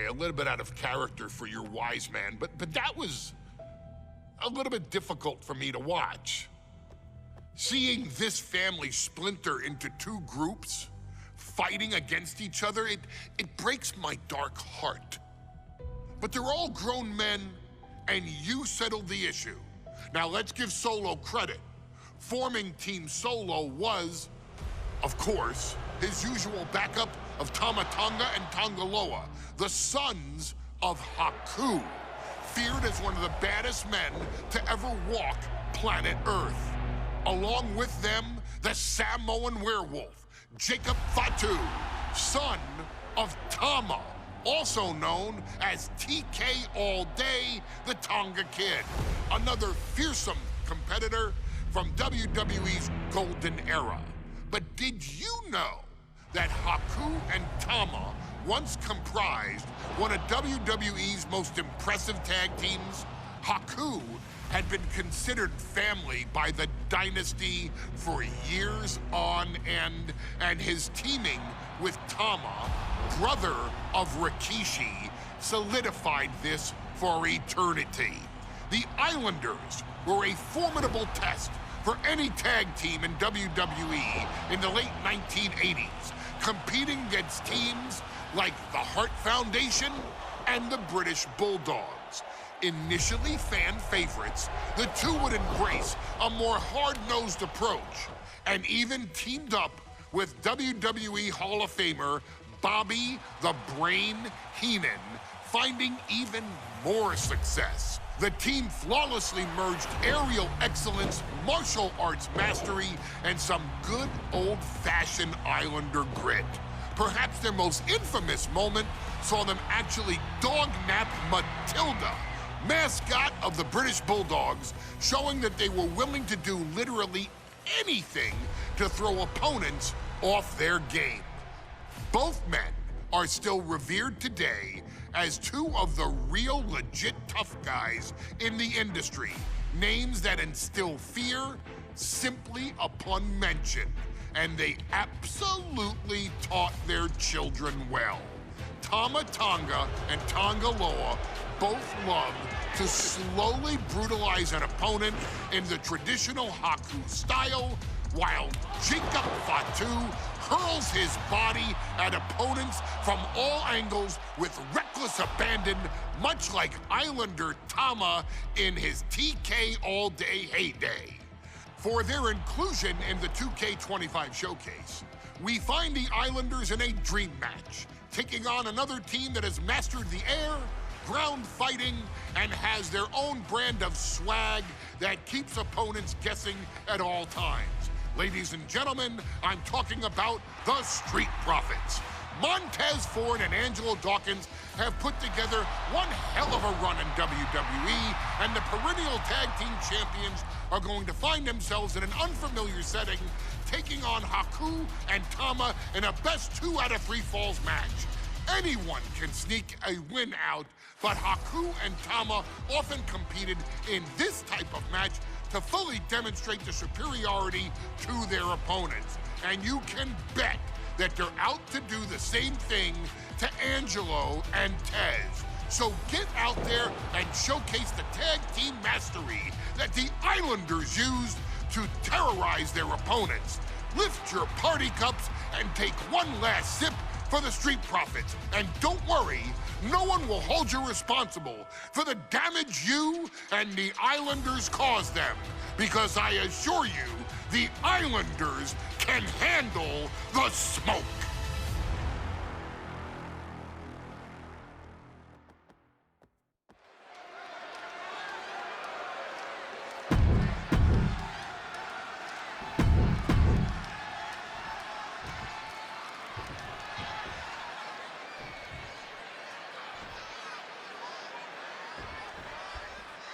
A little bit out of character for your wise man, but that was a little bit difficult for me to watch. Seeing this family splinter into two groups, fighting against each other, it breaks my dark heart. But they're all grown men, and you settled the issue. Now let's give Solo credit. Forming Team Solo was, of course, his usual backup of Tama Tonga and Tongaloa, the sons of Haku, feared as one of the baddest men to ever walk planet Earth. Along with them, the Samoan werewolf, Jacob Fatu, son of Tama, also known as TK All Day, the Tonga Kid, another fearsome competitor from WWE's golden era. But did you know that Haku and Tama once comprised one of WWE's most impressive tag teams? Haku had been considered family by the Dynasty for years on end, and his teaming with Tama, brother of Rikishi, solidified this for eternity. The Islanders were a formidable test for any tag team in WWE in the late 1980s, competing against teams like the Hart Foundation and the British Bulldogs. Initially fan favorites, the two would embrace a more hard-nosed approach and even teamed up with WWE Hall of Famer Bobby the Brain Heenan, finding even more success. The team flawlessly merged aerial excellence, martial arts mastery, and some good old-fashioned Islander grit. Perhaps their most infamous moment saw them actually dog-nap Matilda, mascot of the British Bulldogs, showing that they were willing to do literally anything to throw opponents off their game. Both men are still revered today as two of the real legit tough guys in the industry, names that instill fear simply upon mention, and they absolutely taught their children well. Tama Tonga and Tongaloa both loved to slowly brutalize an opponent in the traditional Haku style, while Jacob Fatu hurls his body at opponents from all angles with reckless abandon, much like Islander Tama in his TK All Day heyday. For their inclusion in the 2K25 showcase, we find the Islanders in a dream match, taking on another team that has mastered the air, ground fighting, and has their own brand of swag that keeps opponents guessing at all times. Ladies and gentlemen, I'm talking about the Street Profits. Montez Ford and Angelo Dawkins have put together one hell of a run in WWE, and the perennial tag team champions are going to find themselves in an unfamiliar setting, taking on Haku and Tama in a best 2 out of 3 falls match. Anyone can sneak a win out, but Haku and Tama often competed in this type of match to fully demonstrate the superiority to their opponents. And you can bet that they're out to do the same thing to Angelo and Tez. So get out there and showcase the tag team mastery that the Islanders used to terrorize their opponents. Lift your party cups and take one last sip for the Street Profits. And don't worry, no one will hold you responsible for the damage you and the Islanders caused them, because I assure you, the Islanders can handle the smoke.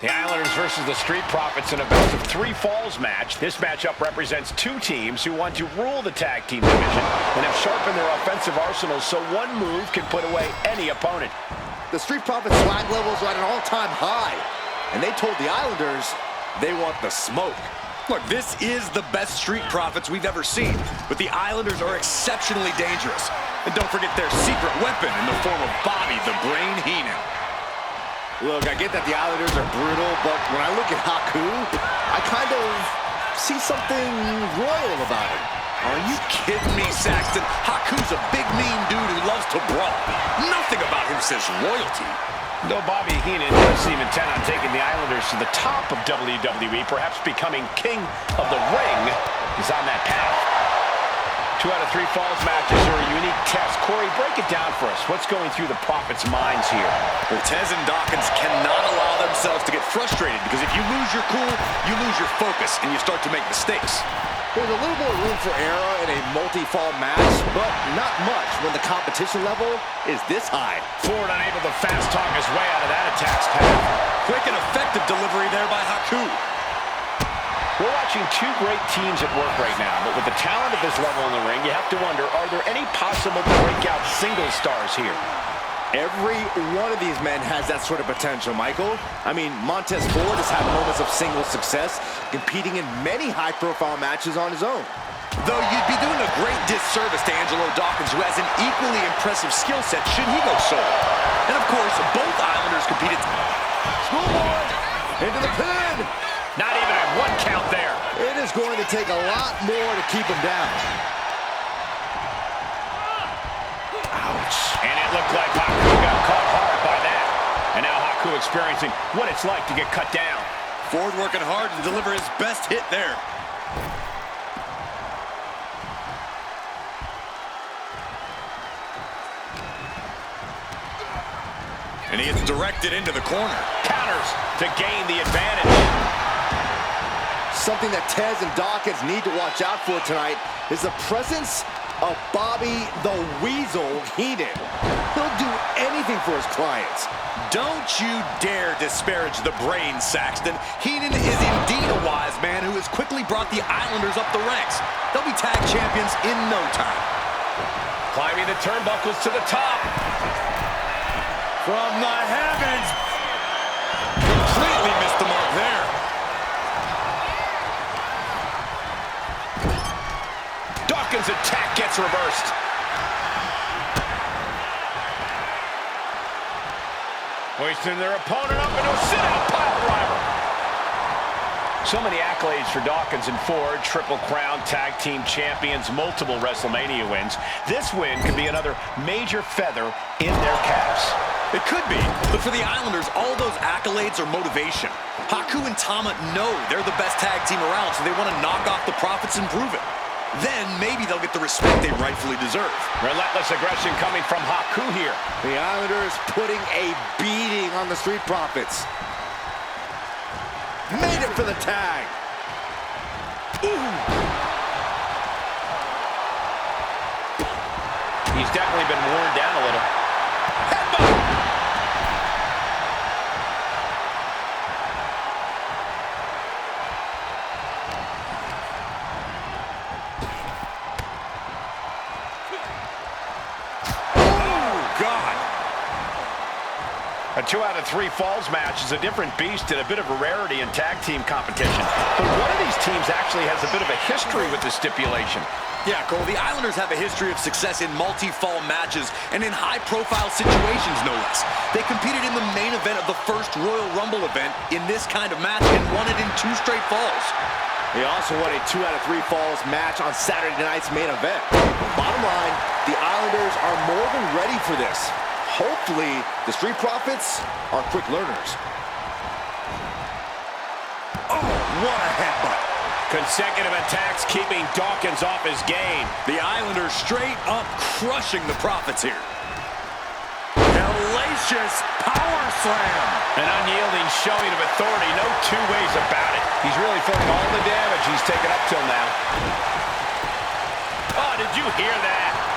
The Islanders versus the Street Profits in a best of 3 falls match. This matchup represents 2 teams who want to rule the tag team division and have sharpened their offensive arsenals so one move can put away any opponent. The Street Profits swag levels are at an all-time high, and they told the Islanders they want the smoke. Look, this is the best Street Profits we've ever seen, but the Islanders are exceptionally dangerous. And don't forget their secret weapon in the form of Bobby the Brain Heenan. Look, I get that the Islanders are brutal, but when I look at Haku, I kind of see something royal about him. Are you kidding me, Saxton? Haku's a big, mean dude who loves to brawl. Nothing about him says royalty. Though Bobby Heenan does seem intent on taking the Islanders to the top of WWE, perhaps becoming king of the ring, is on that path. 2 out of 3 falls matches are a unique test. Corey, break it down for us. What's going through the Profits' minds here? Well, Tez and Dawkins cannot allow themselves to get frustrated, because if you lose your cool, you lose your focus, and you start to make mistakes. There's a little more room for error in a multi-fall match, but not much when the competition level is this high. Ford unable to fast-talk his way out of that attack's path. Quick and effective delivery there by Haku. We're watching 2 great teams at work right now, but with the talent at this level in the ring, you have to wonder, are there any possible breakout single stars here? Every one of these men has that sort of potential, Michael. I mean, Montez Ford has had moments of single success, competing in many high-profile matches on his own. Though you'd be doing a great disservice to Angelo Dawkins, who has an equally impressive skill set should he go solo. And of course, both Islanders competed. Schoolboy into the pin. Not even at 1 count there. It is going to take a lot more to keep him down. Ouch. And it looked like Haku got caught hard by that. And now Haku experiencing what it's like to get cut down. Ford working hard to deliver his best hit there. And he gets directed into the corner. Counters to gain the advantage. Something that Tez and Dawkins need to watch out for tonight is the presence of Bobby the Weasel Heenan. He'll do anything for his clients. Don't you dare disparage the brain, Saxton. Heenan is indeed a wise man who has quickly brought the Islanders up the ranks. They'll be tag champions in no time. Climbing the turnbuckles to the top. From the heavens. Completely missed the mark there. Dawkins' attack gets reversed. Hoisting their opponent up into a sit-out pile driver. So many accolades for Dawkins and Ford. Triple Crown Tag Team Champions, multiple WrestleMania wins. This win could be another major feather in their caps. It could be, but for the Islanders, all those accolades are motivation. Haku and Tama know they're the best tag team around, so they want to knock off the Profits and prove it. Then maybe they'll get the respect they rightfully deserve. Relentless aggression coming from Haku here. The Islanders putting a beating on the Street Profits. Made it for the tag. Ooh. He's definitely been worn down a little. Headbutt! A 2 out of 3 falls match is a different beast and a bit of a rarity in tag team competition. But one of these teams actually has a bit of a history with this stipulation. Yeah, Cole, the Islanders have a history of success in multi-fall matches and in high-profile situations, no less. They competed in the main event of the first Royal Rumble event in this kind of match and won it in 2 straight falls. They also won a 2 out of 3 falls match on Saturday night's main event. Bottom line, the Islanders are more than ready for this. Hopefully, the Street Profits are quick learners. Oh, what a headbutt. Consecutive attacks keeping Dawkins off his game. The Islanders straight up crushing the Profits here. Hellacious power slam. An unyielding showing of authority, no 2 ways about it. He's really feeling all the damage he's taken up till now. Oh, did you hear that?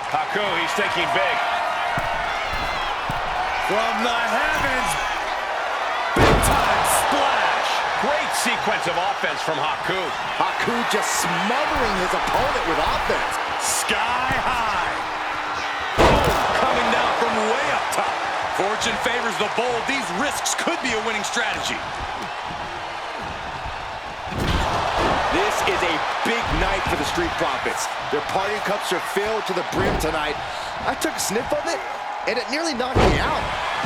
Haku, he's thinking big. From the heavens, big time splash. Great sequence of offense from Haku. Haku just smothering his opponent with offense. Sky high. Boom, coming down from way up top. Fortune favors the bold. These risks could be a winning strategy. This is a big night for the Street Profits. Their party cups are filled to the brim tonight. I took a sniff of it, and it nearly knocked me out.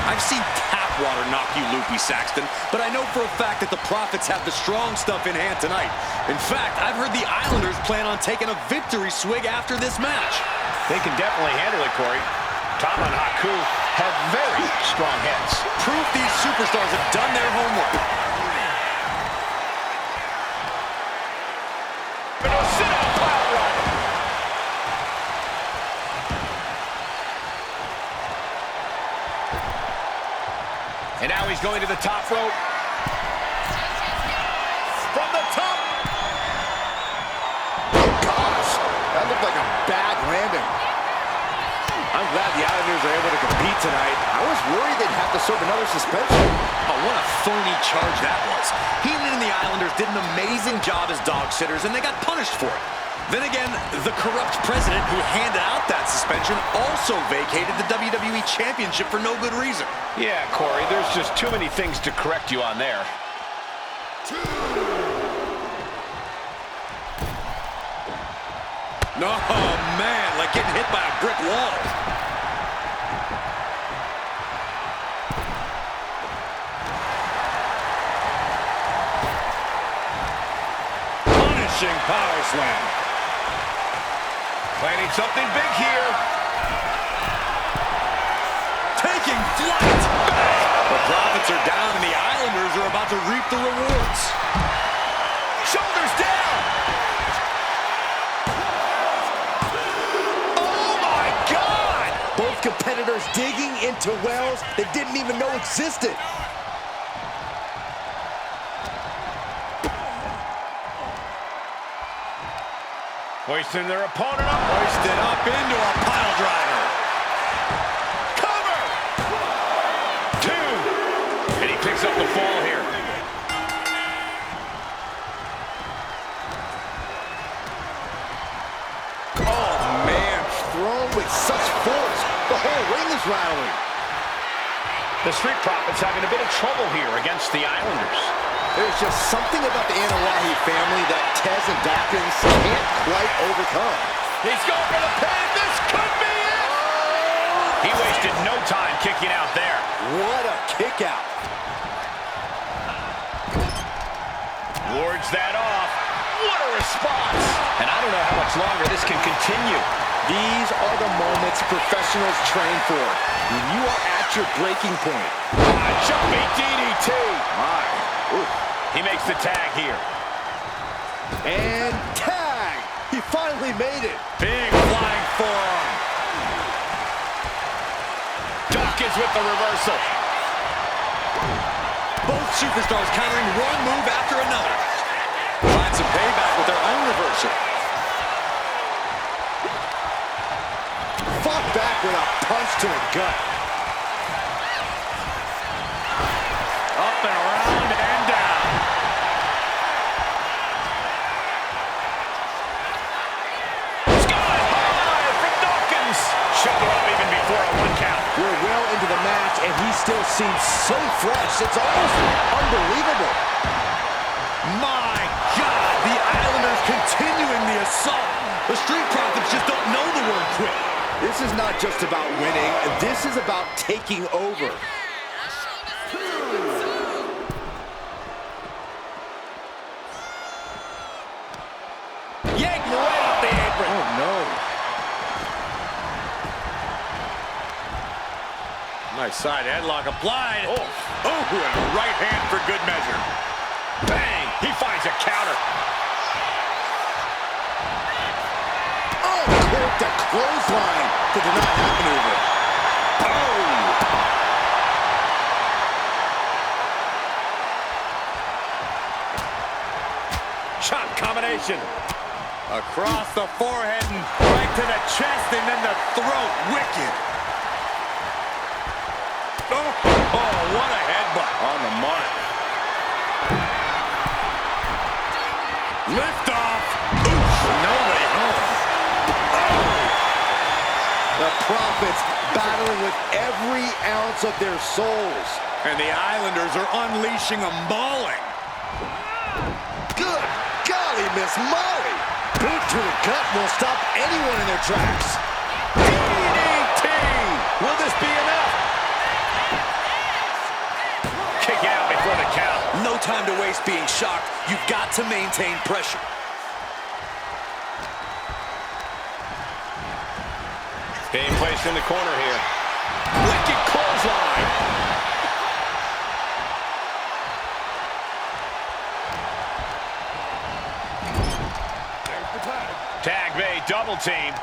I've seen tap water knock you loopy, Saxton, but I know for a fact that the Profits have the strong stuff in hand tonight. In fact, I've heard the Islanders plan on taking a victory swig after this match. They can definitely handle it, Corey. Tom and Haku have very strong heads. Proof these superstars have done their homework. Sit-out pile driver. And now he's going to the top rope. From the top. Oh, gosh. That looked like a bad landing. I'm glad the Islanders are able to compete tonight. I was worried they'd have to serve another suspension. Oh, what a phony charge that was. Heenan and the Islanders did an amazing job as dog sitters, and they got punished for it. Then again, the corrupt president who handed out that suspension also vacated the WWE Championship for no good reason. Yeah, Corey, there's just too many things to correct you on there. No, man, like getting hit by a brick wall. Punishing power slam. Planning something big here. Taking flight. The Profits are down and the Islanders are about to reap the rewards. Shoulders down. Oh my God! Both competitors digging into wells they didn't even know existed. Hoisting their opponent up. Hoisted up into a pile driver. Cover! 2. And he picks up the fall here. Oh, man, thrown with such force. The whole ring is rattling. The Street Profits having a bit of trouble here against the Islanders. There's just something about the Anawahi family that Tez and Dawkins can't quite overcome. He's going for the pin. This could be it. He wasted no time kicking out there. What a kick out. Wards that off. What a response. And I don't know how much longer this can continue. These are the moments professionals train for. When you are at your breaking point. Jumping DDT. My. Ooh. He makes the tag here. And tag. He finally made it. Big flying forearm. Dawkins with the reversal. Both superstars countering one move after another. Find some payback with their own reversal. Fought back with a punch to the gut. Up and around and down. Sky high from Dawkins. Shoulder up even before a 1 count. We're well into the match, and he still seems so fresh. It's almost unbelievable. My God, the Islanders continuing the assault. The Street Profits just don't know the word quit. This is not just about winning. This is about taking over. Yanked right off the apron. Oh, no. Nice side headlock applied. Oh, and a right hand for good measure. Bang! He finds a counter. Oh, corked a clothesline to deny that maneuver. Oh! Chop combination. Across the forehead and right to the chest and then the throat. Wicked. Oh, what a headbutt. On the mark. Lift off. Oof, no way home. The Profits battling with every ounce of their souls. And the Islanders are unleashing a mauling. Good golly, Miss Molly. Boot to the gut will stop anyone in their tracks. DDT! Will this be enough? Kick out before the count. No time to waste being shocked. You've got to maintain pressure. Being placed in the corner here. Wicked clothesline. Tag made, double team.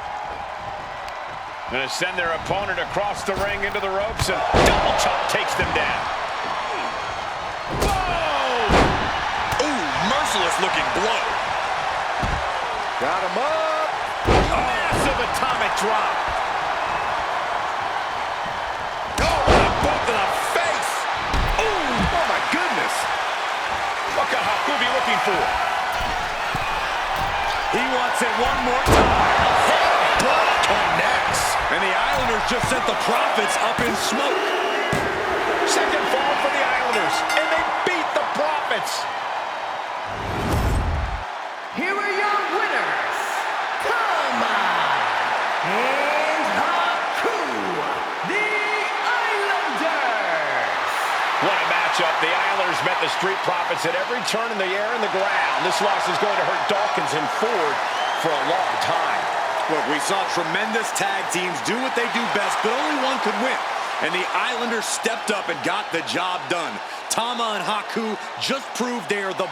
Gonna send their opponent across the ring into the ropes, and double chop takes them down. Whoa! Ooh, merciless looking blow. Got him up. Massive atomic drop. Boot to the face. Ooh, Oh, my goodness. What could Haku be looking for? he wants it one more time. Headbutt connects. And the Islanders just sent the Profits up in smoke. Second fall for the Islanders, and they beat the Profits. Here are your winners, Tama and Haku, the Islanders. What a matchup. The Islanders met the Street Profits at every turn in the air and the ground. This loss is going to hurt Dawkins and Ford for a long time. Look, we saw tremendous tag teams do what they do best, but only one could win. And the Islanders stepped up and got the job done. Tama and Haku just proved they are the